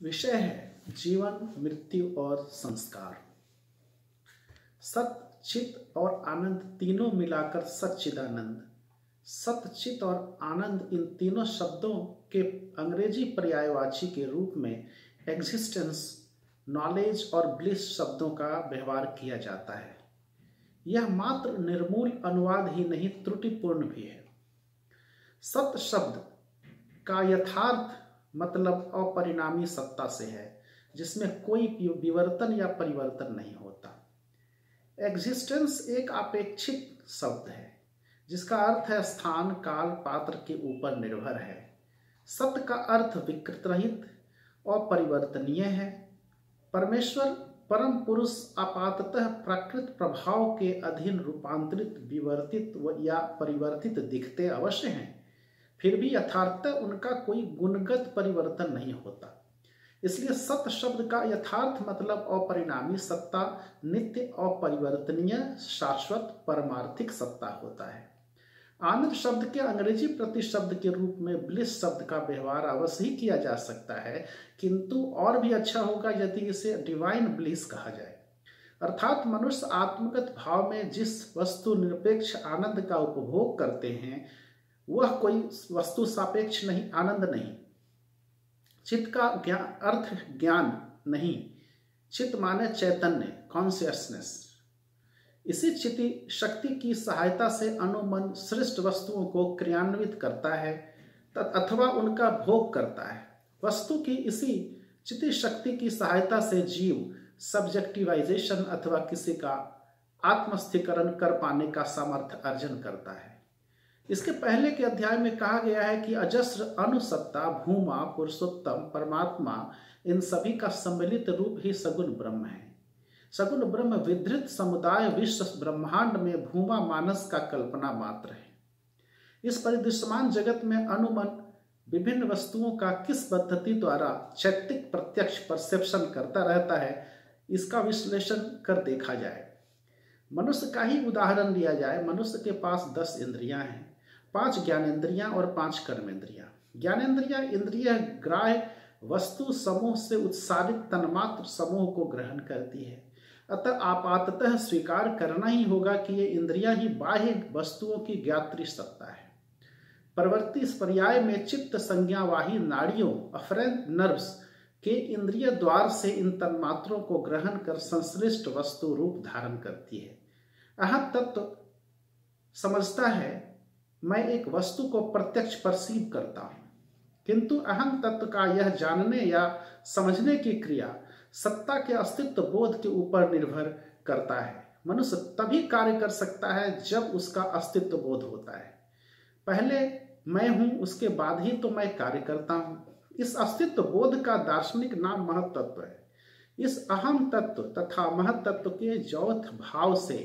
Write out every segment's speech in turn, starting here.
विषय है जीवन, मृत्यु और संस्कार। सत, चित और आनंद तीनों मिलाकर सच्चिदानंद। सत, चित और आनंद, इन तीनों शब्दों के अंग्रेजी पर्यायवाची के रूप में एग्जिस्टेंस, नॉलेज और ब्लिस शब्दों का व्यवहार किया जाता है। यह मात्र निर्मूल अनुवाद ही नहीं, त्रुटिपूर्ण भी है। सत शब्द का यथार्थ मतलब अपरिणामी सत्ता से है, जिसमें कोई विवर्तन या परिवर्तन नहीं होता। एग्जिस्टेंस एक अपेक्षित शब्द है, जिसका अर्थ है स्थान, काल, पात्र के ऊपर निर्भर है। सत्य का अर्थ विकृत रहित और परिवर्तनीय है। परमेश्वर परम पुरुष आपाततः प्राकृत प्रभाव के अधीन रूपांतरित, विवर्तित या परिवर्तित दिखते अवश्य हैं, फिर भी यथार्थतः उनका कोई गुणगत परिवर्तन नहीं होता। इसलिए सत्य शब्द का यथार्थ मतलब अपरिणामी सत्ता, नित्य, अपरिवर्तनीय, शाश्वत, परमार्थिक सत्ता होता है। आनंद शब्द के अंग्रेजी प्रतिशब्द के रूप में ब्लिस शब्द का व्यवहार अवश्य ही किया जा सकता है, किंतु और भी अच्छा होगा यदि इसे डिवाइन ब्लिस कहा जाए। अर्थात मनुष्य आत्मगत भाव में जिस वस्तु निरपेक्ष आनंद का उपभोग करते हैं, वह कोई वस्तु सापेक्ष नहीं, आनंद नहीं। चित्त का अर्थ ज्ञान नहीं, चित्त माने चैतन्य, कॉन्शियसनेस। इसी चिति शक्ति की सहायता से अनुमन श्रेष्ठ वस्तुओं को क्रियान्वित करता है अथवा उनका भोग करता है। वस्तु की इसी चिति शक्ति की सहायता से जीव सब्जेक्टिवाइजेशन अथवा किसी का आत्मस्थिकरण कर पाने का सामर्थ्य अर्जन करता है। इसके पहले के अध्याय में कहा गया है कि अजस्र अनुसत्ता, भूमा, पुरुषोत्तम, परमात्मा, इन सभी का सम्मिलित रूप ही सगुण ब्रह्म है। सगुण ब्रह्म विधृत समुदाय विश्व ब्रह्मांड में भूमा मानस का कल्पना मात्र है। इस परिदृश्यमान जगत में अनुमन विभिन्न वस्तुओं का किस पद्धति द्वारा चैत्तिक प्रत्यक्ष परसेप्शन करता रहता है, इसका विश्लेषण कर देखा जाए। मनुष्य का ही उदाहरण लिया जाए। मनुष्य के पास 10 इंद्रियां हैं, 5 ज्ञानेंद्रियां और 5 कर्मेंद्रियां। ज्ञानेंद्रियां इंद्रिय ग्राह्य वस्तु समूह से उत्सारित तन्मात्र समूह को ग्रहण करती है। अतः आपाततः स्वीकार करना ही होगा कि ये इंद्रियां ही बाह्य वस्तुओं की ज्ञात्री सत्ता है। प्रवृत्ति इस पर्याय में चित्त संज्ञावाही नाड़ियों, अफरेंट नर्व्स के इंद्रिय द्वार से इन तन्मात्रों को ग्रहण कर संश्लिष्ट वस्तु रूप धारण करती है। अहम तत्व समझता है मैं एक वस्तु को प्रत्यक्ष परसीव करता हूं, किंतु अहम तत्व का यह जानने या समझने की क्रिया सत्ता के अस्तित्व बोध के ऊपर निर्भर करता है। मनुष्य तभी कार्य कर सकता है जब उसका अस्तित्व बोध होता है। पहले मैं हूं, उसके बाद ही तो मैं कार्य करता हूं। इस अस्तित्व बोध का दार्शनिक नाम महत्तत्व है। इस अहम तत्व तथा महत्तत्व के जौथ भाव से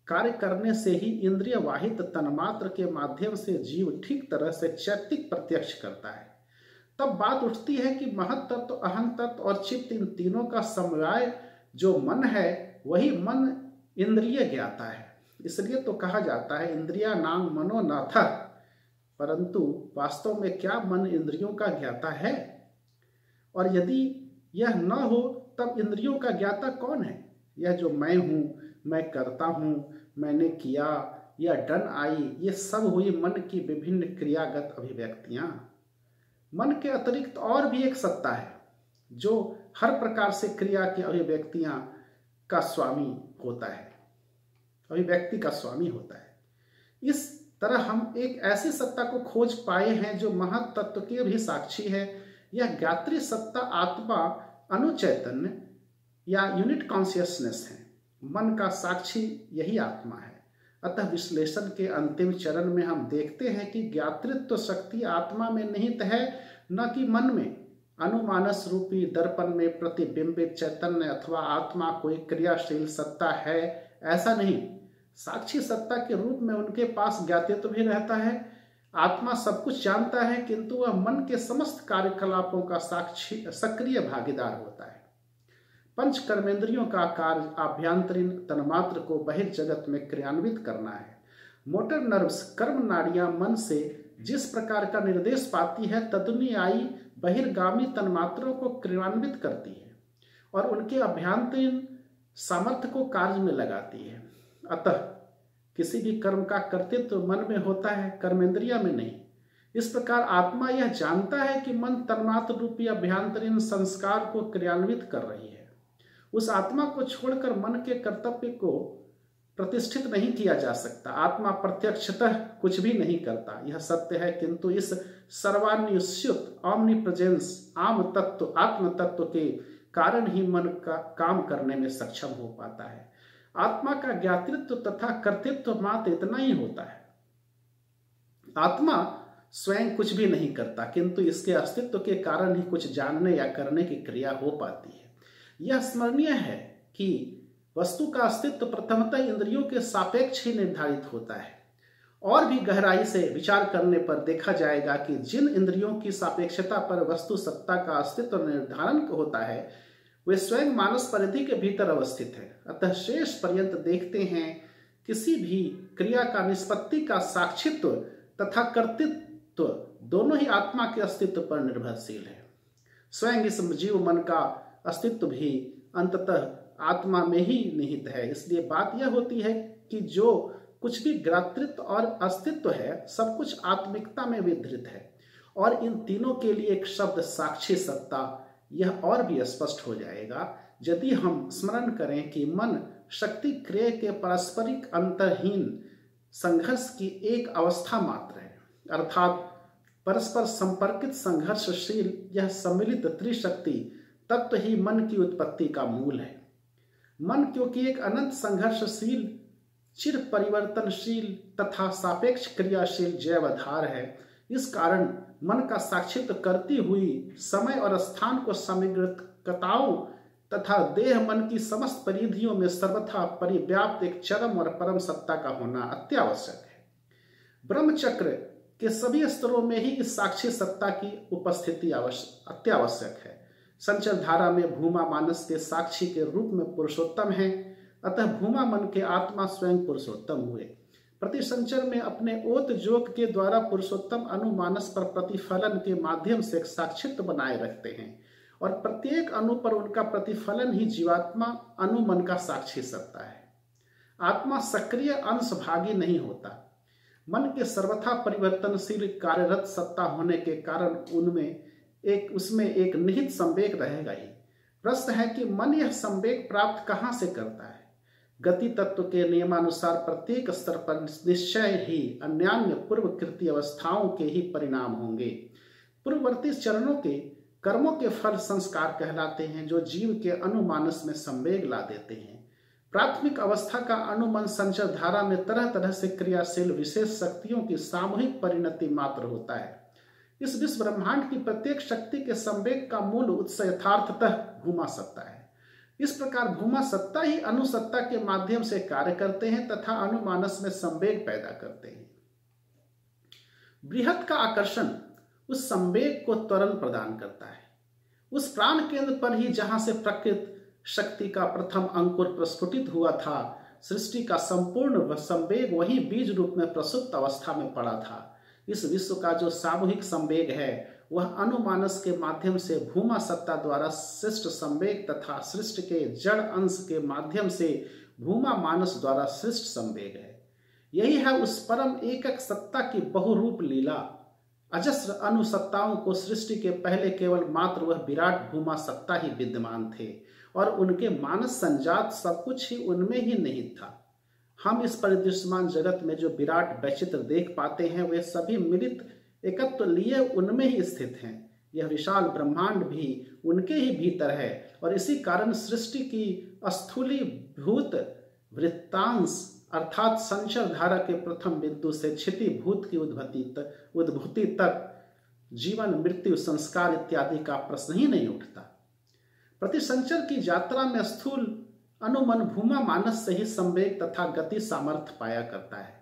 कार्य करने से ही इंद्रिय वाहित तन्मात्र के माध्यम से जीव ठीक तरह से चैत्तिक प्रत्यक्ष करता है। तब बात उठती है कि महत्तत्व, अहम तत्व और चित्त, इन तीनों का समवाय जो मन है, वही मन इंद्रिय ज्ञाता है। इसलिए तो कहा जाता है इंद्रिया नाम मनोनाथ। परंतु वास्तव में क्या मन इंद्रियों का ज्ञाता है? और यदि यह न हो तब इंद्रियों का ज्ञाता कौन है? यह जो मैं हूं, मैं करता हूं, मैंने किया या डन आई, ये सब हुई मन की विभिन्न क्रियागत अभिव्यक्तियां। मन के अतिरिक्त और भी एक सत्ता है जो हर प्रकार से क्रिया की अभिव्यक्तियां का स्वामी होता है, अभिव्यक्ति का स्वामी होता है। इस तरह हम एक ऐसी सत्ता को खोज पाए हैं जो महत्तत्व के भी साक्षी है। यह ज्ञात्री सत्ता आत्मा, अनुचैतन्य या यूनिट कॉन्शियसनेस है। मन का साक्षी यही आत्मा है। अतः विश्लेषण के अंतिम चरण में हम देखते हैं कि ज्ञातृत्व शक्ति आत्मा में निहित है, न कि मन में। अनुमानस रूपी दर्पण में प्रतिबिंबित चैतन्य अथवा आत्मा कोई क्रियाशील सत्ता है, ऐसा नहीं। साक्षी सत्ता के रूप में उनके पास ज्ञातृत्व भी रहता है। आत्मा सब कुछ जानता है, किंतु वह मन के समस्त कार्यकलापों का साक्षी सक्रिय भागीदार होता है। पंच कर्मेंद्रियों का कार्य आभ्यंतरीण तन्मात्र को बहिर्जगत में क्रियान्वित करना है। मोटर नर्व्स, कर्म नाड़ियां मन से जिस प्रकार का निर्देश पाती है तदनुयायी बहिर्गामी तन्मात्रों को क्रियान्वित करती है और उनके अभ्यंतरीण सामर्थ्य को कार्य में लगाती है। अतः किसी भी कर्म का कर्तृत्व मन में होता है, कर्मेंद्रिया में नहीं। इस प्रकार आत्मा यह जानता है कि मन तन्मात्र रूपी अभ्यंतरीण संस्कार को क्रियान्वित कर रही है। उस आत्मा को छोड़कर मन के कर्तव्य को प्रतिष्ठित नहीं किया जा सकता। आत्मा प्रत्यक्षतः कुछ भी नहीं करता, यह सत्य है, किंतु इस सर्वान्युष्युत ऑमनीप्रेजेंस आम तत्व आत्म तत्व के कारण ही मन का काम करने में सक्षम हो पाता है। आत्मा का ज्ञातृत्व तथा कर्तृत्व मात्र इतना ही होता है। आत्मा स्वयं कुछ भी नहीं करता, किंतु इसके अस्तित्व के कारण ही कुछ जानने या करने की क्रिया हो पाती है। यह स्मरणीय है कि वस्तु का अस्तित्व प्रथमतः इंद्रियों के सापेक्ष ही निर्धारित होता है। और भी गहराई से विचार करने पर देखा जाएगा कि जिन इंद्रियों की सापेक्षता पर वस्तु सत्ता का अस्तित्व निर्धारण होता है वे स्वयं मानस परिधि के भीतर अवस्थित है। अतः शेष पर्यंत देखते हैं किसी भी क्रिया का निष्पत्ति का साक्षित्व तथा कर्तृत्व दोनों ही आत्मा के अस्तित्व पर निर्भरशील है। स्वयं इस जीव मन का अस्तित्व भी अंततः आत्मा में ही निहित है। इसलिए बात यह होती है कि जो कुछ भी ज्ञातृत्व और अस्तित्व है सब कुछ आत्मिकता में विधृत है। और इन तीनों के लिए एक शब्द साक्षी सत्ता, यह और भी स्पष्ट हो जाएगा यदि हम स्मरण करें कि मन शक्ति क्रिया के पारस्परिक अंतरहीन संघर्ष की एक अवस्था मात्र है, अर्थात परस्पर संपर्कित संघर्षशील यह सम्मिलित त्रिशक्ति तत्व ही मन की उत्पत्ति का मूल है। मन क्योंकि एक अनंत संघर्षशील, चिर परिवर्तनशील तथा सापेक्ष क्रियाशील जैवाधार है, इस कारण मन का साक्षित्व करती हुई समय और स्थान को समग्रताओं तथा देह मन की समस्त परिधियों में सर्वथा परिव्याप्त एक चरम और परम सत्ता का होना अत्यावश्यक है। ब्रह्मचक्र के सभी स्तरों में ही इस साक्षी सत्ता की उपस्थिति अत्यावश्यक है। संचर धारा में भूमा मानस के साक्षी के रूप में पुरुषोत्तम है, अतः भूमा मन के आत्मा स्वयं पुरुषोत्तम हुए। प्रतिसंचर में अपने ओत जोग के द्वारा पुरुषोत्तम अनुमानस पर प्रतिफलन के माध्यम से एक साक्षित्व बनाए रखते हैं और प्रत्येक अणु पर उनका प्रतिफलन ही जीवात्मा अनुमन का साक्षी सत्ता है। आत्मा सक्रिय अंशभागी नहीं होता। मन के सर्वथा परिवर्तनशील कार्यरत सत्ता होने के कारण उसमें एक निहित संवेग रहेगा ही। प्रश्न है कि मन यह संवेग प्राप्त कहाँ से करता है। गति तत्व के नियमानुसार प्रत्येक स्तर पर निश्चय ही अन्यान्य पूर्वकृति अवस्थाओं के ही परिणाम होंगे। पूर्ववर्ती चरणों के कर्मों के फल संस्कार कहलाते हैं जो जीव के अनुमानस में संवेग ला देते हैं। प्राथमिक अवस्था का अनुमन संचर धारा में तरह तरह से क्रियाशील विशेष शक्तियों की सामूहिक परिणति मात्र होता है। इस विश्व ब्रह्मांड की प्रत्येक शक्ति के संवेग का मूल उत्स यथार्थतः भूमा सत्ता है। इस प्रकार भूमा सत्ता ही अनुसत्ता के माध्यम से कार्य करते हैं तथा अनुमानस में संवेग पैदा करते हैं। बृहत का आकर्षण उस संवेग को त्वरण प्रदान करता है। उस प्राण केंद्र पर ही जहां से प्रकृत शक्ति का प्रथम अंकुर प्रस्फुटित हुआ था, सृष्टि का संपूर्ण संवेग वही बीज रूप में प्रसुप्त अवस्था में पड़ा था। इस विश्व का जो सामूहिक संवेग है वह अनुमानस के माध्यम से भूमा सत्ता द्वारा सृष्ट संवेग तथा सृष्टि के जड़ अंश के माध्यम से भूमा मानस द्वारा सृष्ट संवेग है। यही है उस परम एकक सत्ता की बहुरूप लीला। अजस्र अनुसत्ताओं को सृष्टि के पहले केवल मात्र वह विराट भूमा सत्ता ही विद्यमान थे और उनके मानस संजात सब कुछ ही उनमें ही निहित था। हम इस परिदृश्यमान जगत में जो विराट वैचित्र देख पाते हैं वे सभी मिलित एकत्व लिए उनमें ही स्थित हैं। यह विशाल ब्रह्मांड भी उनके ही भीतर है और इसी कारण सृष्टि की स्थूलीभूत वृत्तांश अर्थात संचर धारा के प्रथम बिंदु से क्षितिभूत की उद्भूति तक जीवन, मृत्यु, संस्कार इत्यादि का प्रश्न ही नहीं उठता। प्रतिसंचर की यात्रा में स्थूल अनुमन भूमा मानस से ही संवेग तथा गति सामर्थ्य पाया करता है।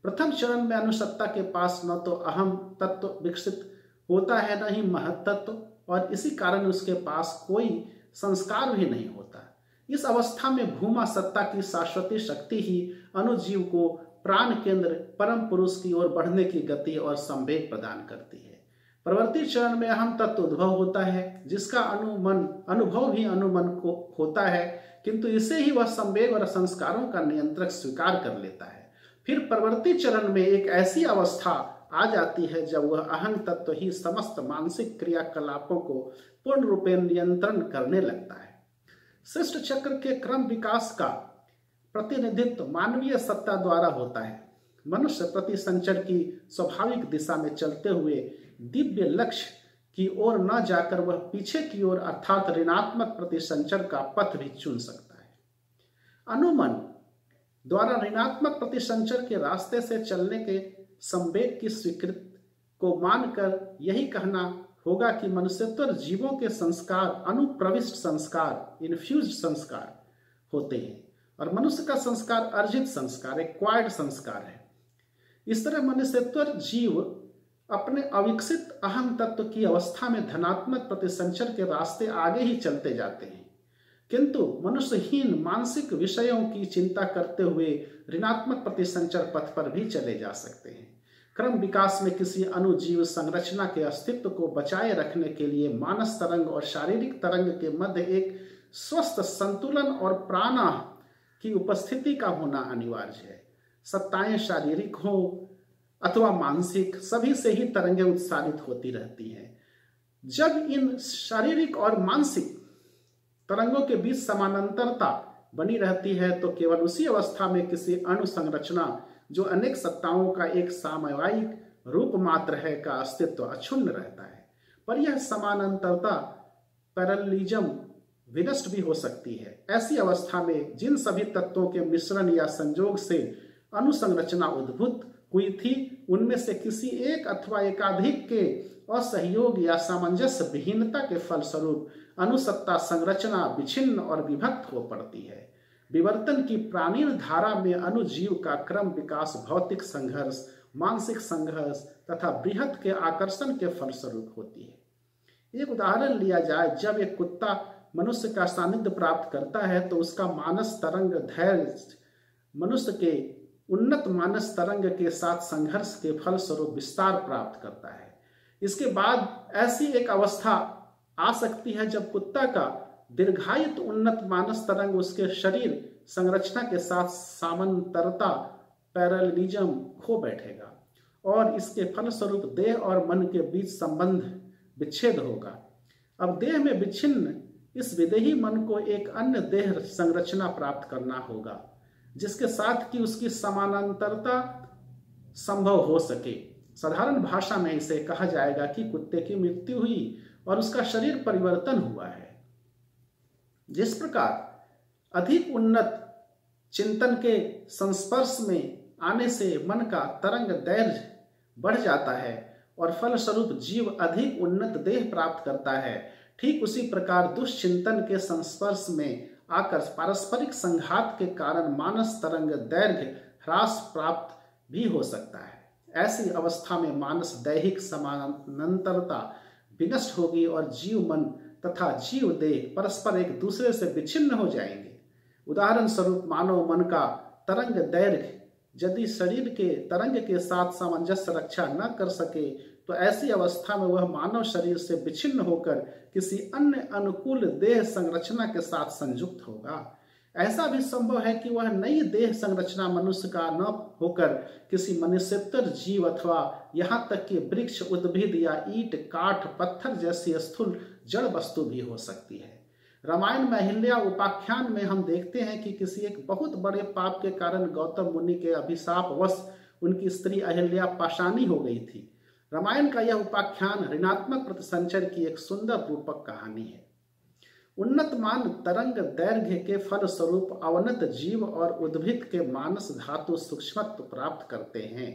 प्रथम चरण में अनुसत्ता के पास न तो अहम तत्व विकसित होता है न ही महत तत्व और इसी कारण उसके पास कोई संस्कार भी नहीं होता। इस अवस्था में भूमा सत्ता की शाश्वती शक्ति ही अनुजीव को प्राण केंद्र परम पुरुष की ओर बढ़ने की गति और संवेग प्रदान करती है। प्रवृत्ति चरण में अहम तत्व उद्भव होता है, जिसका अनुभव भी अनुमन को होता है, किंतु इसे ही वह संवेग और संस्कारों का नियंत्रक स्वीकार कर लेता है। फिर प्रवृत्ति चरण में एक ऐसी अवस्था आ जाती है जब वह अहम तत्व ही समस्त मानसिक क्रियाकलापों को पूर्ण रूप में नियंत्रण करने लगता है। शिष्ट चक्र के क्रम विकास का प्रतिनिधित्व मानवीय सत्ता द्वारा होता है। मनुष्य प्रति संचर की स्वाभाविक दिशा में चलते हुए दिव्य लक्ष्य की ओर न जाकर वह पीछे की ओर अर्थात ऋणात्मक प्रतिसंचर का पथ भी चुन सकता है। अनुमन द्वारा ऋणात्मक प्रतिसंचर के रास्ते से चलने के संवेग की स्वीकृति को मानकर यही कहना होगा कि मनुष्योत्तर जीवों के संस्कार अनुप्रविष्ट संस्कार इन्फ्यूज्ड संस्कार होते हैं और मनुष्य का संस्कार अर्जित संस्कार एक्वायर्ड संस्कार है। इस तरह मनुष्योत्तर जीव अपने अविकसित अहम तत्व की अवस्था में धनात्मक प्रतिसंचर के रास्ते आगे ही चलते जाते हैं, किंतु मनुष्यहीन मानसिक विषयों की चिंता करते हुए ऋणात्मक प्रतिसंचर पथ पर भी चले जा सकते हैं। क्रम विकास में किसी अणुजीव संरचना के अस्तित्व को बचाए रखने के लिए मानस तरंग और शारीरिक तरंग के मध्य एक स्वस्थ संतुलन और प्राणः की उपस्थिति का होना अनिवार्य है। सत्ताएं शारीरिक हो अथवा मानसिक, सभी से ही तरंगें उत्सारित होती रहती हैं। जब इन शारीरिक और मानसिक तरंगों के बीच समानांतरता बनी रहती है तो केवल उसी अवस्था में किसी अणु संरचना जो अनेक सत्ताओं का एक सामयिक रूप मात्र है का अस्तित्व अक्षुण्ण रहता है। पर यह समानांतरता पैरेललिज्म विनष्ट भी हो सकती है। ऐसी अवस्था में जिन सभी तत्वों के मिश्रण या संयोग से अनुसंरचना उद्भूत हुई थी, उनमें से किसी एक अथवा एकाधिक के असहयोग या सामंजस्य विहीनता के फलस्वरूप अनुसत्ता संरचना विच्छिन्न और विभक्त हो पड़ती है। विवर्तन की प्राणीन धारा में अणुजीव का क्रम विकास भौतिक संघर्ष, मानसिक संघर्ष तथा बृहत के आकर्षण के फलस्वरूप होती है। एक उदाहरण लिया जाए, जब एक कुत्ता मनुष्य का सानिध्य प्राप्त करता है तो उसका मानस तरंग धैर्य मनुष्य के उन्नत मानस तरंग के साथ संघर्ष के फलस्वरूप विस्तार प्राप्त करता है। इसके बाद ऐसी एक अवस्था आ सकती है जब कुत्ता का दीर्घायित उन्नत मानस तरंग उसके शरीर संरचना के साथ समांतरता पैरेललिज्म खो बैठेगा और इसके फलस्वरूप देह और मन के बीच संबंध विच्छेद होगा। अब देह में विच्छिन्न इस विदेही मन को एक अन्य देह संरचना प्राप्त करना होगा जिसके साथ कि उसकी समानांतरता संभव हो सके। साधारण भाषा में इसे कहा जाएगा कि कुत्ते की मृत्यु हुई और उसका शरीर परिवर्तन हुआ है। जिस प्रकार अधिक उन्नत चिंतन के संस्पर्श में आने से मन का तरंग दैर्घ्य बढ़ जाता है और फलस्वरूप जीव अधिक उन्नत देह प्राप्त करता है, ठीक उसी प्रकार दुष्चिंतन के संस्पर्श में आकर पारस्परिक संघात के कारण मानस तरंग दैर्घ्य ह्रास प्राप्त भी हो सकता है। ऐसी अवस्था में मानस दैहिक समानांतरता विनष्ट होगी और जीव मन तथा जीव देह परस्पर एक दूसरे से विच्छिन्न हो जाएंगे। उदाहरण स्वरूप मानव मन का तरंग दैर्घ्य यदि शरीर के तरंग के साथ सामंजस्य रक्षा न कर सके तो ऐसी अवस्था में वह मानव शरीर से विच्छिन्न होकर किसी अन्य अनुकूल देह संरचना के साथ संयुक्त होगा। ऐसा भी संभव है कि वह नई देह संरचना मनुष्य का न होकर किसी मनुष्योत्तर जीव अथवा यहाँ तक कि वृक्ष, उद्भिद या ईंट, काठ, पत्थर जैसी स्थूल जड़ वस्तु भी हो सकती है। रामायण में अहिल्या उपाख्यान में हम देखते हैं कि किसी एक बहुत बड़े पाप के कारण गौतम मुनि के अभिशापवश उनकी स्त्री अहिल्या पाषाणी हो गई थी। रामायण का यह उपाख्यान ऋणात्मक प्रतिसंचर की एक सुंदर रूपक कहानी है। उन्नत मान तरंग दैर्घ्य के फलस्वरूप अवनत जीव और उद्भिद के मानस धातु सूक्ष्मत्व प्राप्त करते हैं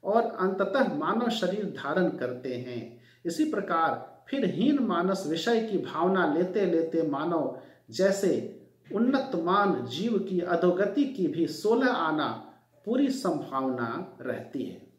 और अंततः मानव शरीर धारण करते हैं। इसी प्रकार फिर हीन मानस विषय की भावना लेते लेते मानव जैसे उन्नत मान जीव की अधोगति की भी 16 आना पूरी संभावना रहती है।